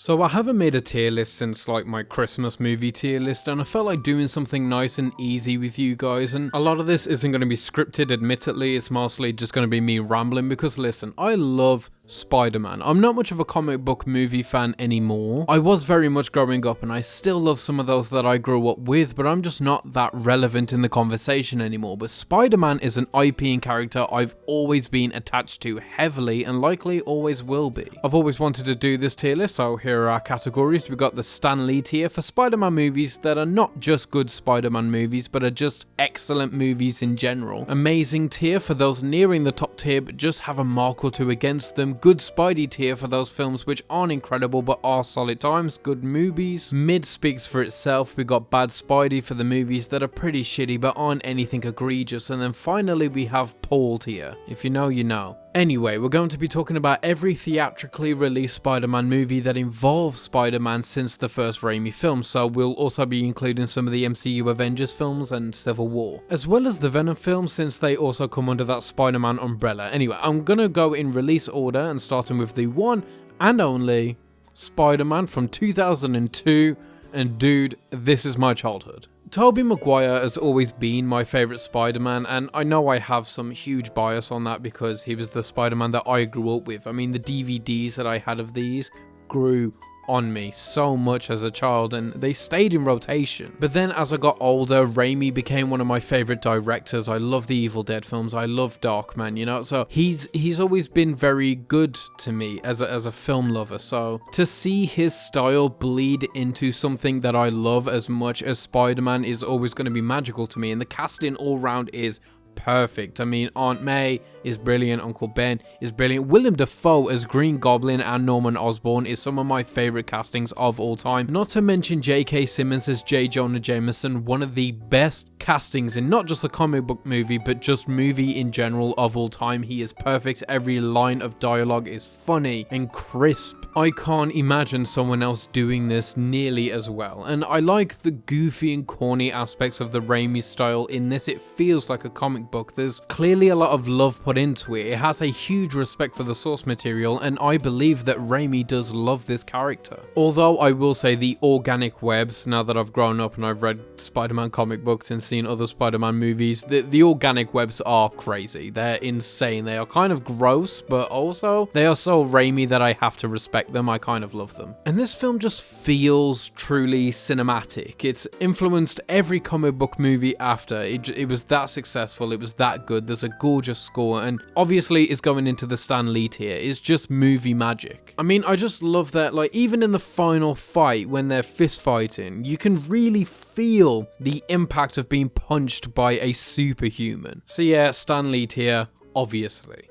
So I haven't made a tier list since like my Christmas movie tier list, and I felt like doing something nice and easy with you guys, and a lot of this isn't going to be scripted, admittedly. It's mostly just going to be me rambling because listen, I love Spider-Man. I'm not much of a comic book movie fan anymore. I was very much growing up and I still love some of those that I grew up with, but I'm just not that relevant in the conversation anymore. But Spider-Man is an IP and character I've always been attached to heavily and likely always will be. I've always wanted to do this tier list, so here are our categories. We've got the Stan Lee tier for Spider-Man movies that are not just good Spider-Man movies, but are just excellent movies in general. Amazing tier for those nearing the top tier but just have a mark or two against them. Good Spidey tier for those films which aren't incredible but are solid times, good movies. Mid speaks for itself. We got Bad Spidey for the movies that are pretty shitty but aren't anything egregious. And then finally we have Paul tier. If you know, you know. Anyway, we're going to be talking about every theatrically released Spider-Man movie that involves Spider-Man since the first Raimi film, so we'll also be including some of the MCU Avengers films and Civil War, as well as the Venom films since they also come under that Spider-Man umbrella. Anyway, I'm gonna go in release order and starting with the one and only Spider-Man from 2002, and dude, this is my childhood. Tobey Maguire has always been my favourite Spider-Man, and I know I have some huge bias on that because he was the Spider-Man that I grew up with. I mean, the DVDs that I had of these grew on me so much as a child and they stayed in rotation. But then as I got older, Raimi became one of my favorite directors. I love the Evil Dead films. I love Darkman, you know, so he's always been very good to me as a film lover. So to see his style bleed into something that I love as much as Spider-Man is always going to be magical to me, and the casting all round is perfect. I mean, Aunt May is brilliant, Uncle Ben is brilliant, Willem Dafoe as Green Goblin and Norman Osborn is some of my favorite castings of all time, not to mention J.K. Simmons as J. Jonah Jameson, one of the best castings in not just a comic book movie but just movie in general of all time. He is perfect. Every line of dialogue is funny and crisp. I can't imagine someone else doing this nearly as well, and I like the goofy and corny aspects of the Raimi style in this. It feels like a comic book. There's clearly a lot of love put into it. It has a huge respect for the source material, and I believe that Raimi does love this character. Although I will say the organic webs, now that I've grown up and I've read Spider-Man comic books and seen other Spider-Man movies, the organic webs are crazy. They're insane. They are kind of gross, but also they are so Raimi that I have to respect them. I kind of love them. And this film just feels truly cinematic. It's influenced every comic book movie after. It was that successful. It was that good. There's a gorgeous score, and obviously it's going into the Stan Lee tier. It's just movie magic. I mean, I just love that, like, even in the final fight when they're fist fighting, you can really feel the impact of being punched by a superhuman. So yeah, Stan Lee tier, obviously.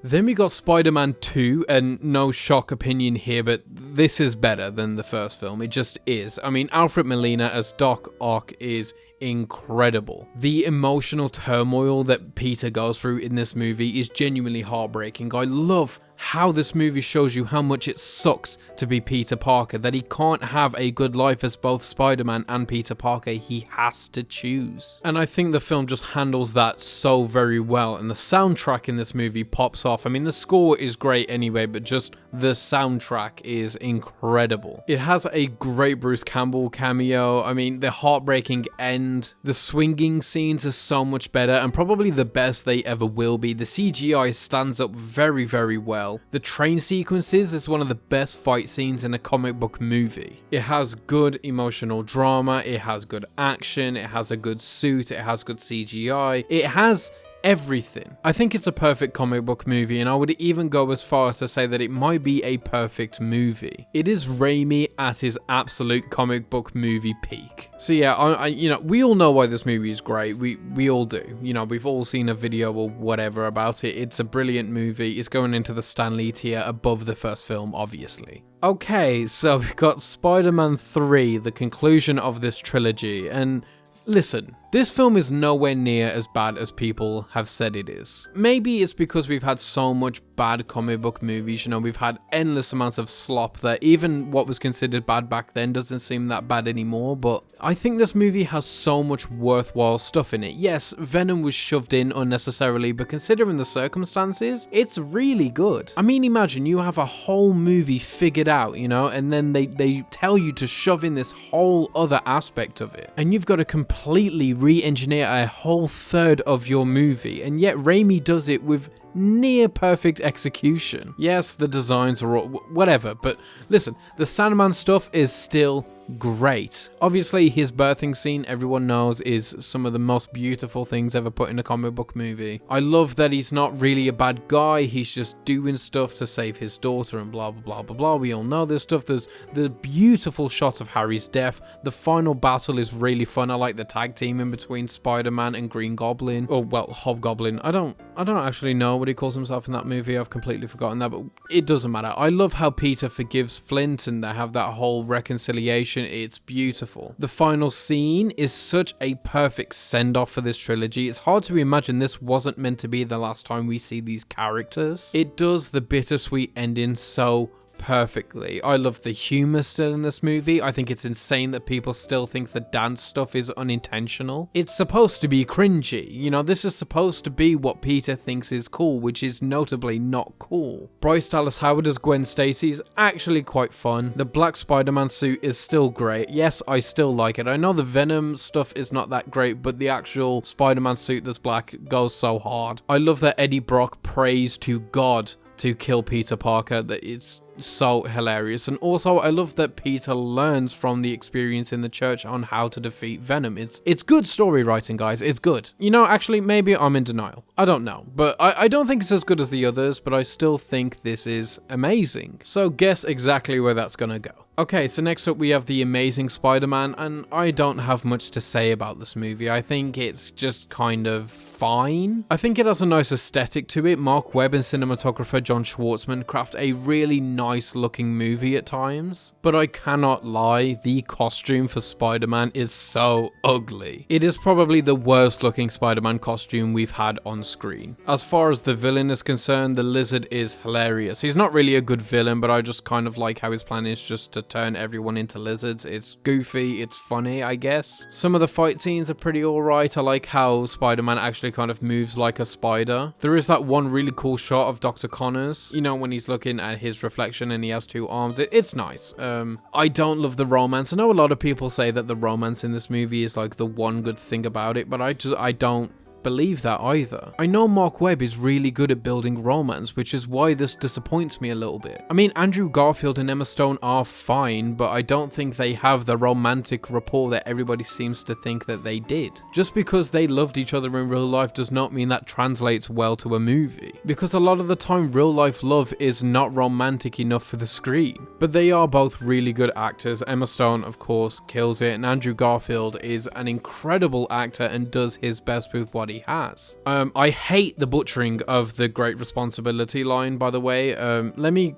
Then we got Spider-Man 2, and no shock opinion here, but this is better than the first film. It just is. I mean, Alfred Molina as Doc Ock is incredible. The emotional turmoil that Peter goes through in this movie is genuinely heartbreaking. I love how this movie shows you how much it sucks to be Peter Parker, that he can't have a good life as both Spider-Man and Peter Parker. He has to choose. And I think the film just handles that so very well, and the soundtrack in this movie pops off. I mean, the score is great anyway, but just the soundtrack is incredible. It has a great Bruce Campbell cameo. I mean, the heartbreaking end, the swinging scenes are so much better and probably the best they ever will be. The CGI stands up very, very well. The train sequences is one of the best fight scenes in a comic book movie. It has good emotional drama, it has good action, it has a good suit, it has good CGI, it has everything. I think it's a perfect comic book movie, and I would even go as far as to say that it might be a perfect movie. It is Raimi at his absolute comic book movie peak. So yeah, you know, we all know why this movie is great. We all do. You know, we've all seen a video or whatever about it. It's a brilliant movie. It's going into the Stan Lee tier above the first film, obviously. Okay, so we've got Spider-Man 3, the conclusion of this trilogy, and listen, This film is nowhere near as bad as people have said it is. Maybe it's because we've had so much bad comic book movies, you know, we've had endless amounts of slop that even what was considered bad back then doesn't seem that bad anymore, but I think this movie has so much worthwhile stuff in it. Yes, Venom was shoved in unnecessarily, but considering the circumstances, it's really good. I mean, imagine you have a whole movie figured out, you know, and then they tell you to shove in this whole other aspect of it, and you've got to completely re-engineer a whole third of your movie, and yet Raimi does it with near perfect execution. Yes, the designs are all, whatever, but listen, the Sandman stuff is still great. Obviously, his birthing scene, everyone knows, is some of the most beautiful things ever put in a comic book movie. I love that he's not really a bad guy, he's just doing stuff to save his daughter and blah blah blah blah blah. We all know this stuff. There's the beautiful shot of Harry's death. The final battle is really fun. I like the tag team in between Spider-Man and Green Goblin. Or, well, Hobgoblin. I don't actually know what he calls himself in that movie. I've completely forgotten that, but it doesn't matter. I love how Peter forgives Flint and they have that whole reconciliation. It's beautiful. The final scene is such a perfect send-off for this trilogy. It's hard to imagine this wasn't meant to be the last time we see these characters. It does the bittersweet ending so perfectly. I love the humor still in this movie. I think it's insane that people still think the dance stuff is unintentional. It's supposed to be cringy. You know, this is supposed to be what Peter thinks is cool, which is notably not cool. Bryce Dallas Howard as Gwen Stacy is actually quite fun. The black Spider-Man suit is still great. Yes, I still like it. I know the Venom stuff is not that great, but the actual Spider-Man suit that's black goes so hard. I love that Eddie Brock prays to God to kill Peter Parker. That it's so hilarious. And also, I love that Peter learns from the experience in the church on how to defeat Venom. It's good story writing, guys. It's good. You know, actually, maybe I'm in denial. I don't know. But I don't think it's as good as the others, but I still think this is amazing. So guess exactly where that's gonna go. Okay, so next up we have The Amazing Spider-Man, and I don't have much to say about this movie. I think it's just kind of fine. I think it has a nice aesthetic to it. Mark Webb and cinematographer John Schwartzman craft a really nice looking movie at times. But I cannot lie, the costume for Spider-Man is so ugly. It is probably the worst looking Spider-Man costume we've had on screen. As far as the villain is concerned, the Lizard is hilarious. He's not really a good villain, but I just kind of like how his plan is just to turn everyone into lizards. It's goofy, it's funny, I guess. Some of the fight scenes are pretty alright. I like how Spider-Man actually kind of moves like a spider. There is that one really cool shot of Dr. Connors, you know, when he's looking at his reflection and he has two arms. It's nice. I don't love the romance. I know a lot of people say that the romance in this movie is like the one good thing about it, but I don't believe that either. I know Mark Webb is really good at building romance, which is why this disappoints me a little bit. I mean, Andrew Garfield and Emma Stone are fine, but I don't think they have the romantic rapport that everybody seems to think that they did. Just because they loved each other in real life does not mean that translates well to a movie, because a lot of the time real life love is not romantic enough for the screen. But they are both really good actors. Emma Stone, of course, kills it, and Andrew Garfield is an incredible actor and does his best with what he has. I hate the butchering of the Great Responsibility line, by the way. Let me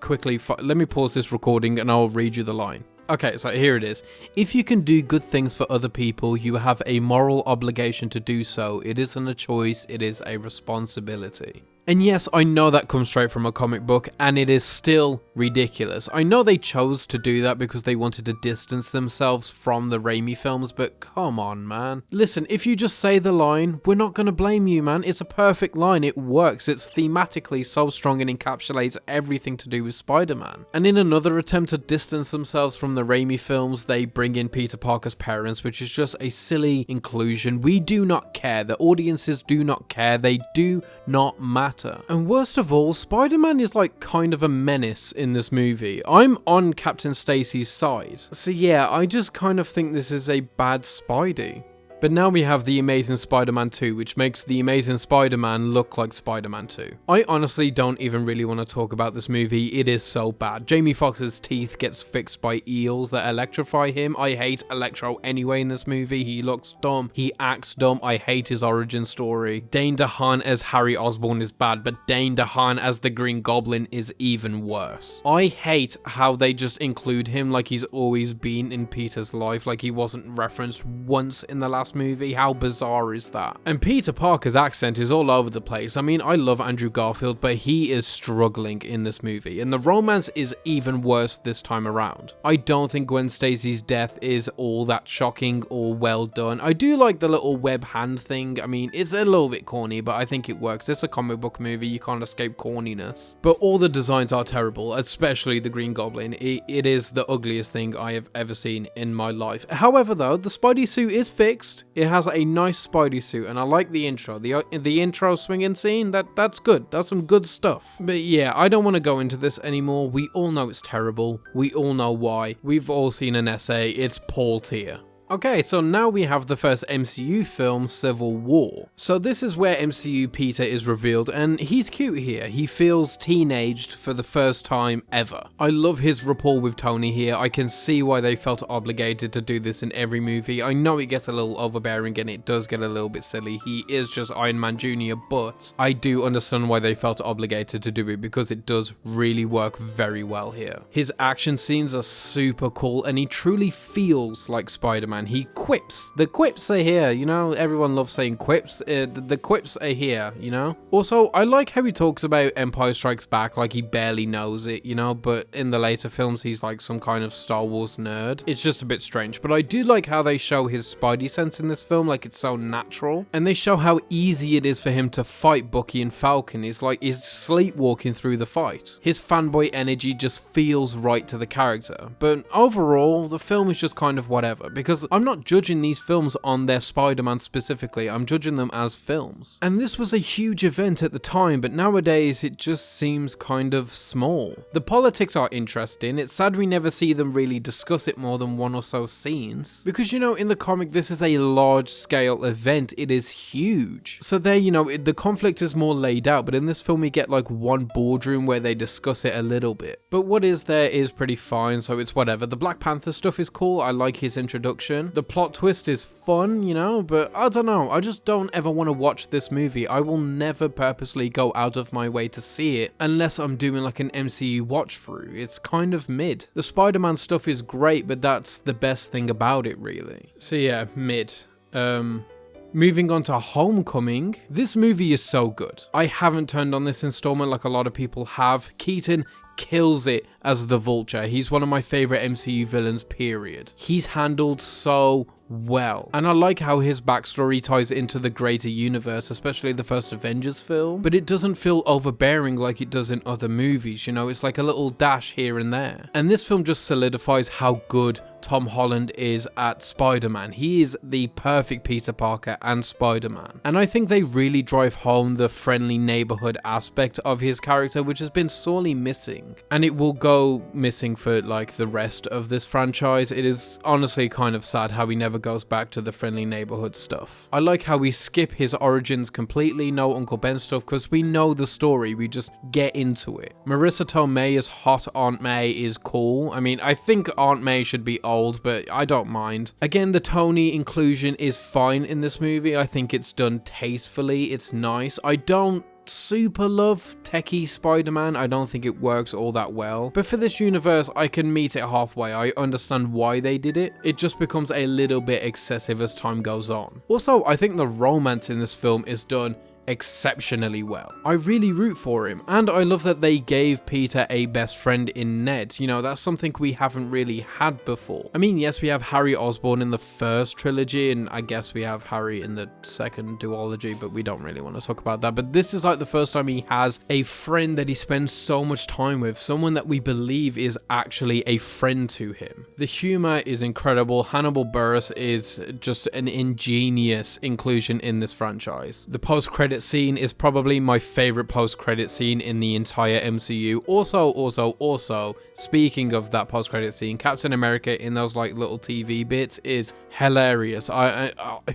pause this recording and I'll read you the line. Okay, so here it is. If you can do good things for other people, you have a moral obligation to do so. It isn't a choice, it is a responsibility. And yes, I know that comes straight from a comic book, and it is still ridiculous. I know they chose to do that because they wanted to distance themselves from the Raimi films, but come on, man. Listen, if you just say the line, we're not gonna blame you, man. It's a perfect line, it works. It's thematically so strong and encapsulates everything to do with Spider-Man. And in another attempt to distance themselves from the Raimi films, they bring in Peter Parker's parents, which is just a silly inclusion. We do not care. The audiences do not care. They do not matter. And worst of all, Spider-Man is like kind of a menace in this movie. I'm on Captain Stacy's side. So yeah, I just kind of think this is a bad Spidey. But now we have The Amazing Spider-Man 2, which makes The Amazing Spider-Man look like Spider-Man 2. I honestly don't even really want to talk about this movie. It is so bad. Jamie Foxx's teeth gets fixed by eels that electrify him. I hate Electro anyway in this movie. He looks dumb. He acts dumb. I hate his origin story. Dane DeHaan as Harry Osborn is bad, but Dane DeHaan as the Green Goblin is even worse. I hate how they just include him like he's always been in Peter's life, like he wasn't referenced once in the last last movie. How bizarre is that? And Peter Parker's accent is all over the place. I mean, I love Andrew Garfield, but he is struggling in this movie, and the romance is even worse this time around. I don't think Gwen Stacy's death is all that shocking or well done. I do like the little web hand thing. I mean, it's a little bit corny, but I think it works. It's a comic book movie, you can't escape corniness. But all the designs are terrible, especially the Green Goblin. It is the ugliest thing I have ever seen in my life. However though, the Spidey suit is fixed. It has a nice Spidey suit, and I like the intro. The intro swinging scene, that's good. That's some good stuff. But yeah, I don't want to go into this anymore. We all know it's terrible. We all know why. We've all seen an essay. It's Paul tier. Okay, so now we have the first MCU film, Civil War. So this is where MCU Peter is revealed, and he's cute here. He feels teenaged for the first time ever. I love his rapport with Tony here. I can see why they felt obligated to do this in every movie. I know it gets a little overbearing and it does get a little bit silly. He is just Iron Man Jr., but I do understand why they felt obligated to do it because it does really work very well here. His action scenes are super cool and he truly feels like Spider-Man. He quips. The quips are here, you know, everyone loves saying quips. The quips are here, you know. Also, I like how he talks about Empire Strikes Back like he barely knows it, you know, but in the later films he's like some kind of Star Wars nerd. It's just a bit strange, but I do like how they show his Spidey sense in this film, like it's so natural, and they show how easy it is for him to fight Bucky and Falcon. It's like he's sleepwalking through the fight. His fanboy energy just feels right to the character, but overall the film is just kind of whatever, because I'm not judging these films on their Spider-Man specifically, I'm judging them as films. And this was a huge event at the time, but nowadays it just seems kind of small. The politics are interesting, it's sad we never see them really discuss it more than one or so scenes, because you know, in the comic this is a large scale event, it is huge. So there, you know, the conflict is more laid out, but in this film we get like one boardroom where they discuss it a little bit. But what is there is pretty fine, so it's whatever. The Black Panther stuff is cool, I like his introduction. The plot twist is fun, you know, but I don't know, I just don't ever want to watch this movie. I will never purposely go out of my way to see it unless I'm doing like an MCU watch through. It's kind of mid. The Spider-Man stuff is great, but that's the best thing about it really. So yeah, mid. Moving on to Homecoming, this movie is so good. I haven't turned on this installment like a lot of people have. Keaton kills it as the Vulture. He's one of my favorite MCU villains, period. He's handled so well, and I like how his backstory ties into the greater universe, especially the first Avengers film, but it doesn't feel overbearing like it does in other movies, you know, it's like a little dash here and there. And this film just solidifies how good Tom Holland is at Spider-Man. He is the perfect Peter Parker and Spider-Man. And I think they really drive home the friendly neighborhood aspect of his character, which has been sorely missing. And it will go missing for like the rest of this franchise. It is honestly kind of sad how he never goes back to the friendly neighborhood stuff. I like how we skip his origins completely, no Uncle Ben stuff, because we know the story, we just get into it. Marissa Tomei as hot Aunt May is cool. I mean, I think Aunt May should be old, but I don't mind. Again, the Tony inclusion is fine in this movie. I think it's done tastefully, it's nice. I don't super love techie Spider-Man. I don't think it works all that well, but for this universe I can meet it halfway. I understand why they did it. It just becomes a little bit excessive as time goes on. Also, I think the romance in this film is done exceptionally well. I really root for him, and I love that they gave Peter a best friend in Ned. You know, that's something we haven't really had before. I mean, yes, we have Harry Osborn in the first trilogy, and I guess we have Harry in the second duology, but we don't really want to talk about that. But this is like the first time he has a friend that he spends so much time with, someone that we believe is actually a friend to him. The humor is incredible. Hannibal Buress is just an ingenious inclusion in this franchise. The post-credit scene is probably my favorite post-credit scene in the entire MCU. Also, speaking of that post-credit scene, Captain America in those like little TV bits is hilarious.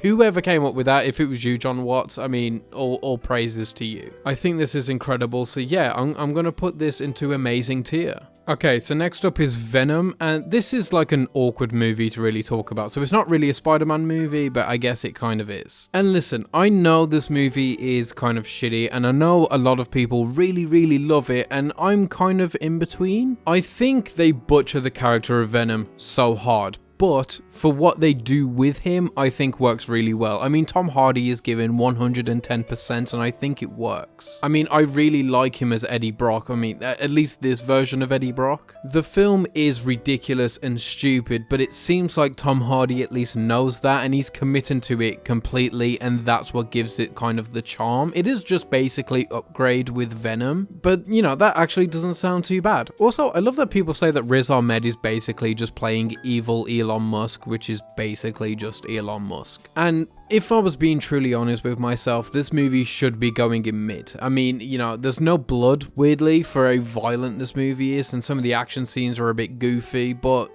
Whoever came up with that, if it was you, John Watts, I mean, all praises to you. I think this is incredible. So yeah, I'm gonna put this into amazing tier. Okay, so next up is Venom, and this is like an awkward movie to really talk about. So it's not really a Spider-Man movie, but I guess it kind of is. And listen, I know this movie is kind of shitty, and I know a lot of people really love it, and I'm kind of in between. I think they butcher the character of Venom so hard, but for what they do with him, I think works really well. I mean, Tom Hardy is given 110%, and I think it works. I mean, I really like him as Eddie Brock. I mean, at least this version of Eddie Brock. The film is ridiculous and stupid, but it seems like Tom Hardy at least knows that, and he's committing to it completely, and that's what gives it kind of the charm. It is just basically Upgrade with Venom, but you know, that actually doesn't sound too bad. Also, I love that people say that Riz Ahmed is basically just playing evil Elon Musk, which is basically just Elon Musk. And if I was being truly honest with myself, this movie should be going in mid. I mean, you know, there's no blood, weirdly, for how violent this movie is, and some of the action scenes are a bit goofy, but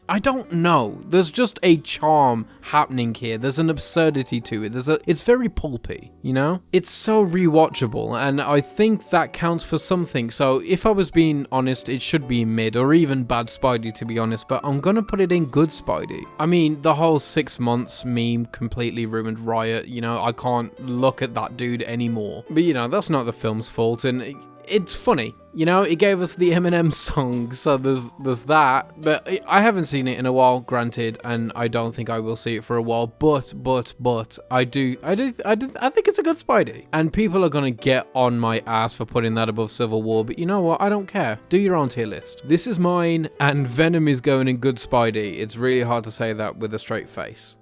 I don't know. There's just a charm happening here. There's an absurdity to it. It's very pulpy, you know? It's so rewatchable, and I think that counts for something. So if I was being honest, it should be mid, or even bad Spidey, to be honest, but I'm gonna put it in good Spidey. I mean, the whole 6 months meme completely ruined Riot, you know? I can't look at that dude anymore. But, you know, that's not the film's fault, and it's funny, you know, it gave us the Eminem song, so there's that, but I haven't seen it in a while, granted, and I don't think I will see it for a while, but I think it's a good Spidey, and people are gonna get on my ass for putting that above Civil War, but you know what, I don't care. Do your own tier list. This is mine, and Venom is going in good Spidey. It's really hard to say that with a straight face.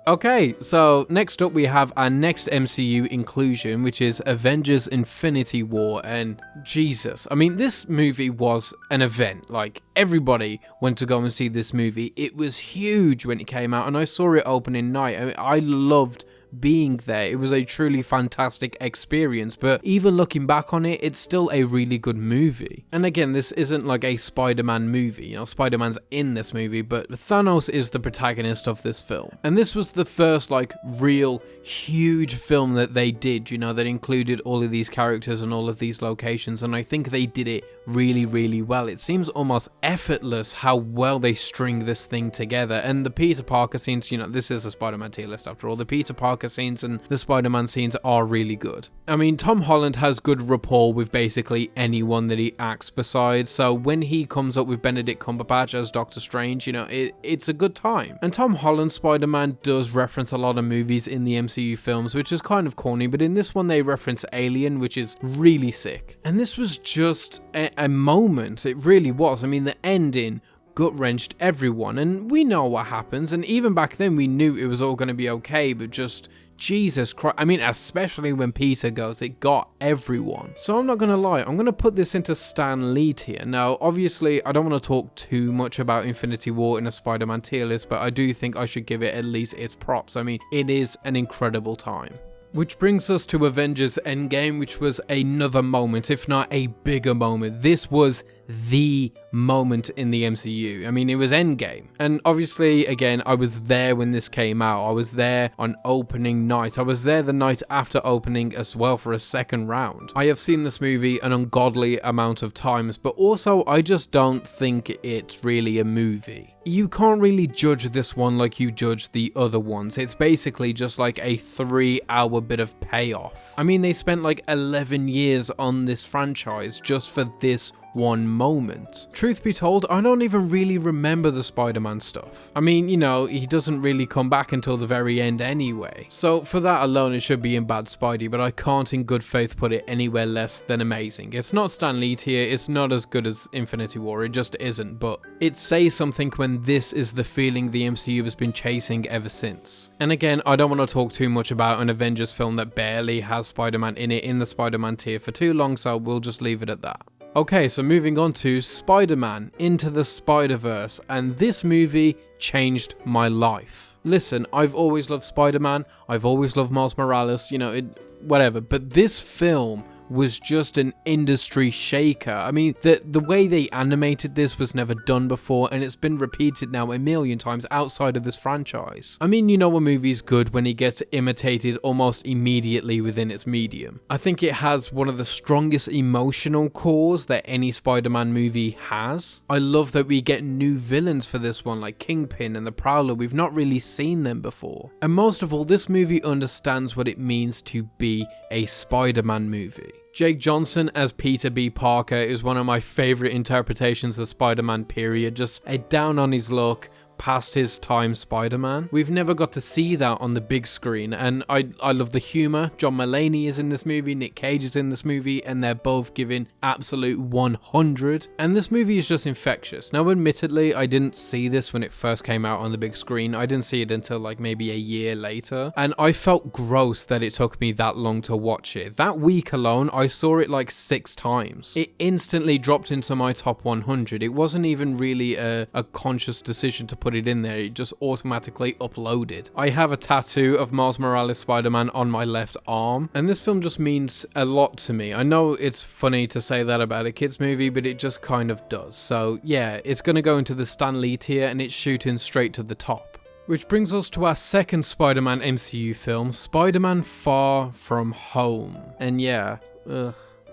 Okay, so next up we have our next MCU inclusion, which is Avengers Infinity War, and Jesus, I mean, this movie was an event. Like, everybody went to go and see this movie. It was huge when it came out, and I saw it opening night. I mean, I loved being there. It was a truly fantastic experience, but even looking back on it, it's still a really good movie. And again, this isn't like a Spider-Man movie, you know, Spider-Man's in this movie, but Thanos is the protagonist of this film. And this was the first like real huge film that they did, you know, that included all of these characters and all of these locations, and I think they did it really, really well. It seems almost effortless how well they string this thing together. And the Peter Parker scenes, you know, this is a Spider-Man tier list after all, the Peter Parker scenes and the Spider-Man scenes are really good. I mean, Tom Holland has good rapport with basically anyone that he acts besides, so when he comes up with Benedict Cumberbatch as Doctor Strange, you know, it's a good time. And Tom Holland's Spider-Man does reference a lot of movies in the MCU films, which is kind of corny, but in this one they reference Alien, which is really sick. And this was just a moment, it really was. I mean, the ending gut-wrenched everyone, and we know what happens, and even back then we knew it was all going to be okay, but just Jesus Christ, I mean, especially when Peter goes, it got everyone. So I'm not gonna lie, I'm gonna put this into Stan Lee tier. Now, obviously, I don't want to talk too much about Infinity War in a Spider-Man tier list, but I do think I should give it at least its props. I mean, it is an incredible time. Which brings us to Avengers Endgame, which was another moment, if not a bigger moment. This was the moment in the MCU. I mean, it was Endgame. And obviously, again, I was there when this came out. I was there on opening night. I was there the night after opening as well for a second round. I have seen this movie an ungodly amount of times, but also I just don't think it's really a movie. You can't really judge this one like you judge the other ones. It's basically just like a 3-hour bit of payoff. I mean, they spent like 11 years on this franchise just for this one moment. Truth be told, I don't even really remember the Spider-Man stuff. I mean, you know, he doesn't really come back until the very end anyway. So for that alone, it should be in bad Spidey, but I can't in good faith put it anywhere less than amazing. It's not Stan Lee tier, it's not as good as Infinity War, it just isn't, but it says something when this is the feeling the MCU has been chasing ever since. And again, I don't want to talk too much about an Avengers film that barely has Spider-Man in it in the Spider-Man tier for too long, so we'll just leave it at that. Okay, so moving on to Spider-Man Into the Spider-Verse, and this movie changed my life. Listen, I've always loved Spider-Man, I've always loved Miles Morales, you know, whatever, but this film was just an industry shaker. I mean, the way they animated this was never done before, and it's been repeated now a million times outside of this franchise. I mean, you know a movie's good when it gets imitated almost immediately within its medium. I think it has one of the strongest emotional cores that any Spider-Man movie has. I love that we get new villains for this one, like Kingpin and the Prowler. We've not really seen them before. And most of all, this movie understands what it means to be a Spider-Man movie. Jake Johnson as Peter B. Parker is one of my favorite interpretations of Spider-Man, period. Just a down on his luck, past his time Spider-Man. We've never got to see that on the big screen, and I love the humor. John Mulaney is in this movie, Nick Cage is in this movie, and they're both giving absolute 100. And this movie is just infectious. Now, admittedly, I didn't see this when it first came out on the big screen. I didn't see it until like maybe a year later, and I felt gross that it took me that long to watch it. That week alone, I saw it like 6 times. It instantly dropped into my top 100. It wasn't even really a conscious decision to put it in there. It just automatically uploaded. I have a tattoo of Miles Morales Spider-Man on my left arm, and this film just means a lot to me. I know it's funny to say that about a kids movie, but it just kind of does. So yeah, it's gonna go into the Stan Lee tier, and it's shooting straight to the top. Which brings us to our second Spider-Man MCU film, Spider-Man Far From Home. And yeah,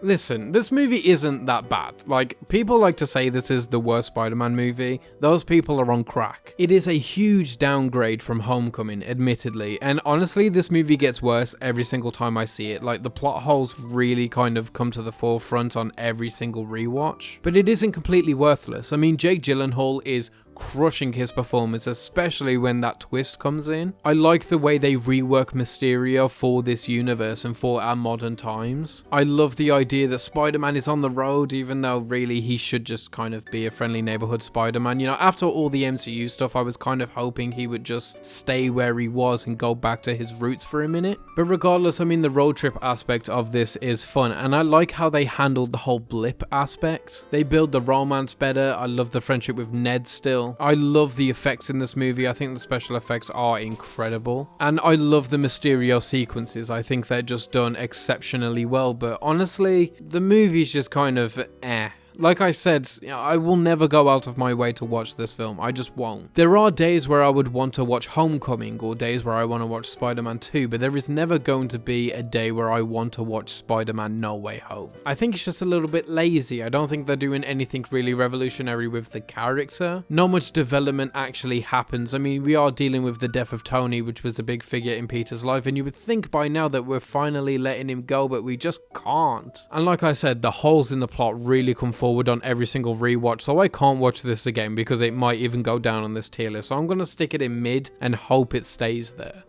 listen, this movie isn't that bad. Like, people like to say this is the worst Spider-Man movie. Those people are on crack. It is a huge downgrade from Homecoming, admittedly. And honestly, this movie gets worse every single time I see it. Like, the plot holes really kind of come to the forefront on every single rewatch. But it isn't completely worthless. I mean, Jake Gyllenhaal is crushing his performance, especially when that twist comes in. I like the way they rework Mysterio for this universe and for our modern times. I love the idea that Spider-Man is on the road, even though really he should just kind of be a friendly neighborhood Spider-Man. You know, after all the MCU stuff, I was kind of hoping he would just stay where he was and go back to his roots for a minute. But regardless, I mean, the road trip aspect of this is fun, and I like how they handled the whole blip aspect. They build the romance better. I love the friendship with Ned still. I love the effects in this movie. I think the special effects are incredible. And I love the Mysterio sequences. I think they're just done exceptionally well. But honestly, the movie's just kind of Like I said, I will never go out of my way to watch this film. I just won't. There are days where I would want to watch Homecoming or days where I want to watch Spider-Man 2, but there is never going to be a day where I want to watch Spider-Man No Way Home. I think it's just a little bit lazy. I don't think they're doing anything really revolutionary with the character. Not much development actually happens. I mean, we are dealing with the death of Tony, which was a big figure in Peter's life, and you would think by now that we're finally letting him go, but we just can't. And like I said, the holes in the plot really come forward on every single rewatch, so I can't watch this again because it might even go down on this tier list. So I'm gonna stick it in mid and hope it stays there.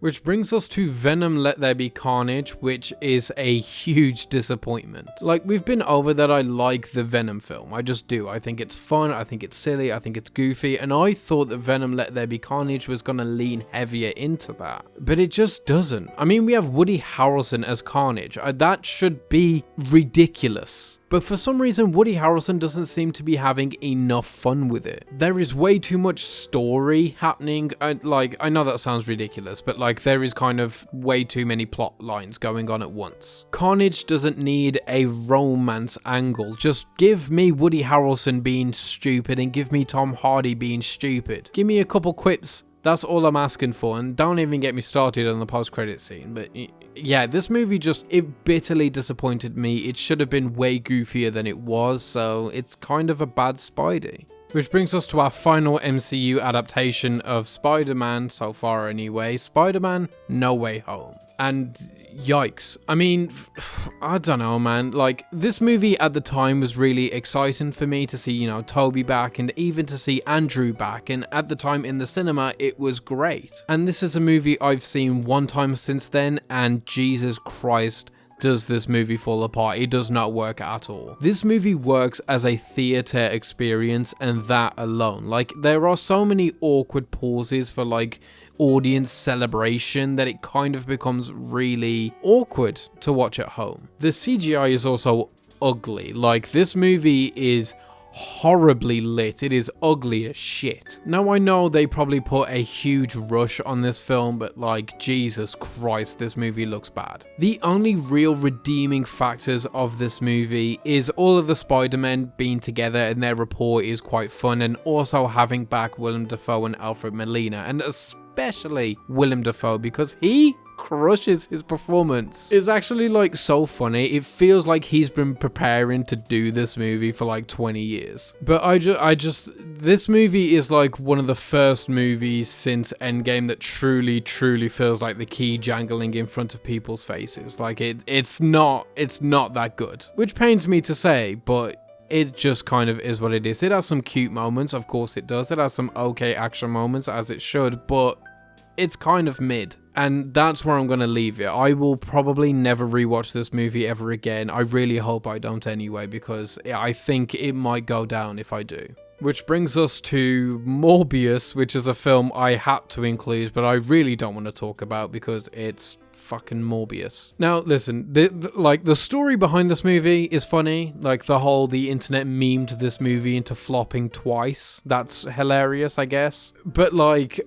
Which brings us to Venom Let There Be Carnage, which is a huge disappointment. Like, we've been over that I like the Venom film. I just do. I think it's fun, I think it's silly, I think it's goofy, and I thought that Venom Let There Be Carnage was gonna lean heavier into that. But it just doesn't. I mean, we have Woody Harrelson as Carnage. That should be ridiculous. But for some reason, Woody Harrelson doesn't seem to be having enough fun with it. There is way too much story happening. I know that sounds ridiculous, but like there is kind of way too many plot lines going on at once. Carnage doesn't need a romance angle. Just give me Woody Harrelson being stupid and give me Tom Hardy being stupid. Give me a couple quips. That's all I'm asking for, and don't even get me started on the post-credit scene. But yeah, this movie it bitterly disappointed me. It should have been way goofier than it was, so it's kind of a bad Spidey. Which brings us to our final MCU adaptation of Spider-Man, so far anyway, Spider-Man No Way Home. And yikes. I mean, I don't know, man. Like, this movie at the time was really exciting for me to see, Toby back and even to see Andrew back. And at the time in the cinema, it was great. And this is a movie I've seen one time since then, and Jesus Christ, does this movie fall apart. It does not work at all. This movie works as a theater experience, and that alone. Like, there are so many awkward pauses for, like, audience celebration that it kind of becomes really awkward to watch at home. The CGI is also ugly. Like, this movie is horribly lit. It is ugly as shit. Now, I know they probably put a huge rush on this film, but like, Jesus Christ, this movie looks bad. The only real redeeming factors of this movie is all of the Spider-Men being together and their rapport is quite fun, and also having back Willem Dafoe and Alfred Molina, and especially Willem Dafoe, because he crushes. His performance is actually like so funny. It feels like he's been preparing to do this movie for like 20 years. But this movie is like one of the first movies since Endgame that truly feels like the key jangling in front of people's faces. Like it's not that good, which pains me to say, but it just kind of is what it is. It has some cute moments, of course it does. It has some okay action moments, as it should, but it's kind of mid. And that's where I'm going to leave it. I will probably never rewatch this movie ever again. I really hope I don't anyway, because I think it might go down if I do. Which brings us to Morbius, which is a film I had to include, but I really don't want to talk about because it's fucking Morbius. Now, listen, the story behind this movie is funny. Like, the internet memed this movie into flopping twice. That's hilarious, I guess. But, like,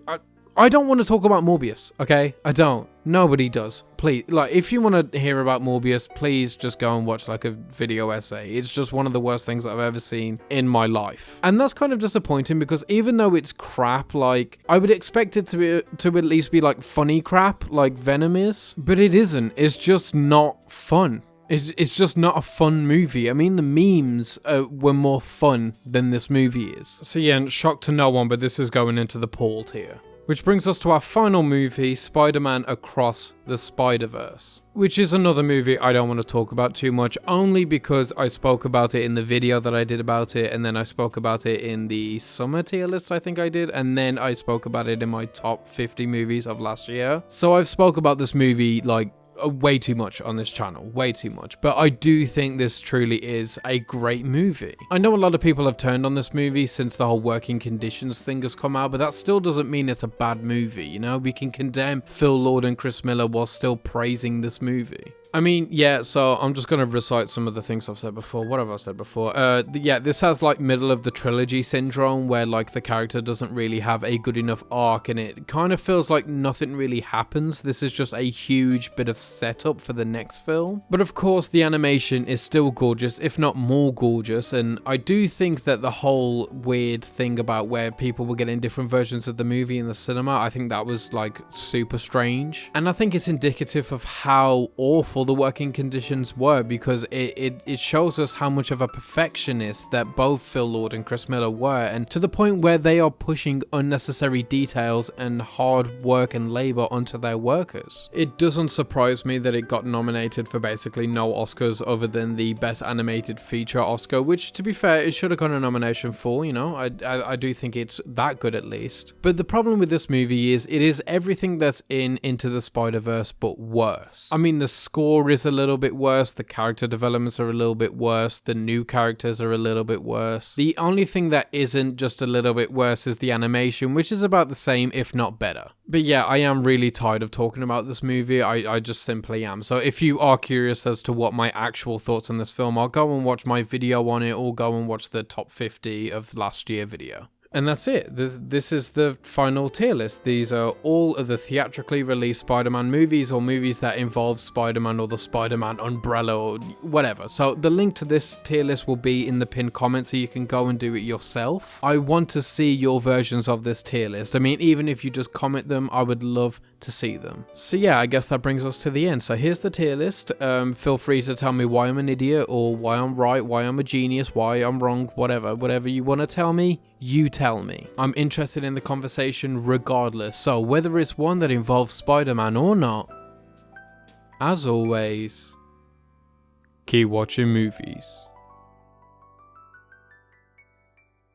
I don't want to talk about Morbius, okay? I don't. Nobody does. Please, like, if you want to hear about Morbius, please just go and watch, like, a video essay. It's just one of the worst things I've ever seen in my life. And that's kind of disappointing because even though it's crap, like, I would expect it to at least be, like, funny crap, like Venom is. But it isn't. It's just not fun. It's just not a fun movie. I mean, the memes were more fun than this movie is. So yeah, shock to no one, but this is going into the pole tier. Which brings us to our final movie, Spider-Man Across the Spider-Verse. Which is another movie I don't want to talk about too much, only because I spoke about it in the video that I did about it, and then I spoke about it in the summer tier list I think I did, and then I spoke about it in my top 50 movies of last year. So I've spoke about this movie, like, way too much on this channel, way too much, but I do think this truly is a great movie. I know a lot of people have turned on this movie since the whole working conditions thing has come out, but that still doesn't mean it's a bad movie, you know? We can condemn Phil Lord and Chris Miller while still praising this movie. I mean, yeah, so I'm just going to recite some of the things I've said before. What have I said before? Yeah, this has, like, middle of the trilogy syndrome, where, like, the character doesn't really have a good enough arc, and it kind of feels like nothing really happens. This is just a huge bit of setup for the next film. But, of course, the animation is still gorgeous, if not more gorgeous, and I do think that the whole weird thing about where people were getting different versions of the movie in the cinema, I think that was, like, super strange. And I think it's indicative of how awful the working conditions were, because it shows us how much of a perfectionist that both Phil Lord and Chris Miller were, and to the point where they are pushing unnecessary details and hard work and labor onto their workers. It doesn't surprise me that it got nominated for basically no Oscars other than the Best Animated Feature Oscar, which, to be fair, it should have got a nomination for, you know? I do think it's that good at least. But the problem with this movie is it is everything that's in Into the Spider-Verse, but worse. I mean, the score is a little bit worse, the character developments are a little bit worse, the new characters are a little bit worse. The only thing that isn't just a little bit worse is the animation, which is about the same, if not better. But yeah, I am really tired of talking about this movie, I just simply am. So if you are curious as to what my actual thoughts on this film are, go and watch my video on it, or go and watch the top 50 of last year video. And that's it. This is the final tier list. These are all of the theatrically released Spider-Man movies, or movies that involve Spider-Man or the Spider-Man umbrella or whatever. So the link to this tier list will be in the pinned comment, so you can go and do it yourself. I want to see your versions of this tier list. I mean, even if you just comment them, I would love to see them. So yeah, I guess that brings us to the end. So here's the tier list. Feel free to tell me why I'm an idiot, or why I'm right, why I'm a genius, why I'm wrong, whatever you want to tell me, you tell me. I'm interested in the conversation regardless, so whether it's one that involves Spider-Man or not, as always, keep watching movies.